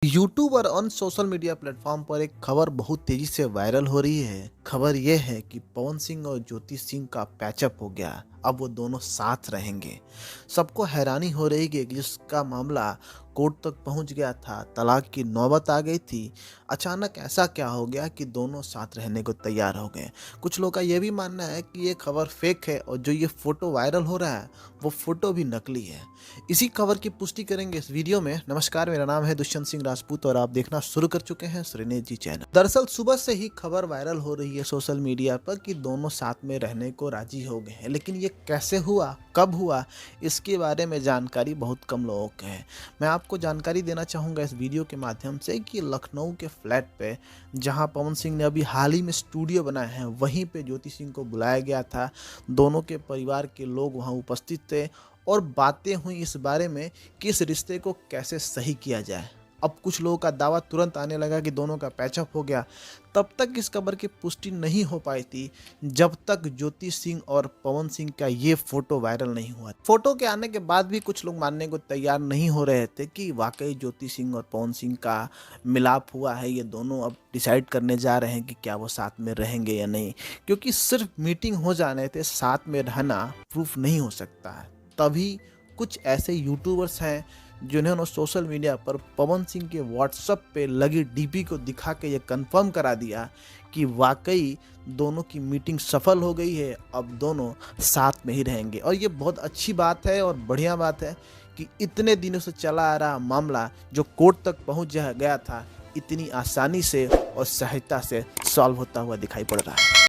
YouTube और अन्य social media platform पर एक खबर बहुत तेजी से वायरल हो रही है। खबर यह है कि पवन सिंह और ज्योति सिंह का पैचअप हो गया। अब वो दोनों साथ रहेंगे। सबको हैरानी हो रही है कि जिसका मामला कोर्ट तक पहुंच गया था, तलाक की नौबत आ गई थी, अचानक ऐसा क्या हो गया कि दोनों साथ रहने को तैयार हो गए। कुछ लोगों का यह भी मानना है कि ये खबर फेक है और जो ये फोटो वायरल हो रहा है वो फोटो भी नकली है। इसी खबर की पुष्टि करेंगे इस वीडियो में। नमस्कार, मेरा नाम है दुष्यंत सिंह राजपूत और आप देखना शुरू कर चुके हैं श्रीनेश जी चैनल। दरअसल सुबह से ही खबर वायरल हो रही है सोशल मीडिया पर कि दोनों साथ में रहने को राजी हो गए हैं, लेकिन ये कैसे हुआ, कब हुआ, इसके बारे में जानकारी बहुत कम लोगों को है। मैं आपको जानकारी देना चाहूँगा इस वीडियो के माध्यम से कि लखनऊ के फ्लैट पे जहां पवन सिंह ने अभी हाल ही में स्टूडियो बनाया है, वहीं पे ज्योति सिंह को बुलाया गया था। दोनों के परिवार के लोग वहां उपस्थित थे और बातें हुई इस बारे में कि इस रिश्ते को कैसे सही किया जाए। अब कुछ लोगों का दावा तुरंत आने लगा कि दोनों का पैचअप हो गया। तब तक इस खबर की पुष्टि नहीं हो पाई थी जब तक ज्योति सिंह और पवन सिंह का ये फोटो वायरल नहीं हुआ। फोटो के आने के बाद भी कुछ लोग मानने को तैयार नहीं हो रहे थे कि वाकई ज्योति सिंह और पवन सिंह का मिलाप हुआ है। ये दोनों अब डिसाइड करने जा रहे हैं कि क्या वो साथ में रहेंगे या नहीं, क्योंकि सिर्फ मीटिंग हो जाने से साथ में रहना प्रूफ नहीं हो सकता है। तभी कुछ ऐसे यूट्यूबर्स हैं जिन्होंने सोशल मीडिया पर पवन सिंह के व्हाट्सएप पे लगी डीपी को दिखा के ये कंफर्म करा दिया कि वाकई दोनों की मीटिंग सफल हो गई है। अब दोनों साथ में ही रहेंगे और ये बहुत अच्छी बात है और बढ़िया बात है कि इतने दिनों से चला आ रहा मामला जो कोर्ट तक पहुंच गया था, इतनी आसानी से और सहजता से सॉल्व होता हुआ दिखाई पड़ रहा है।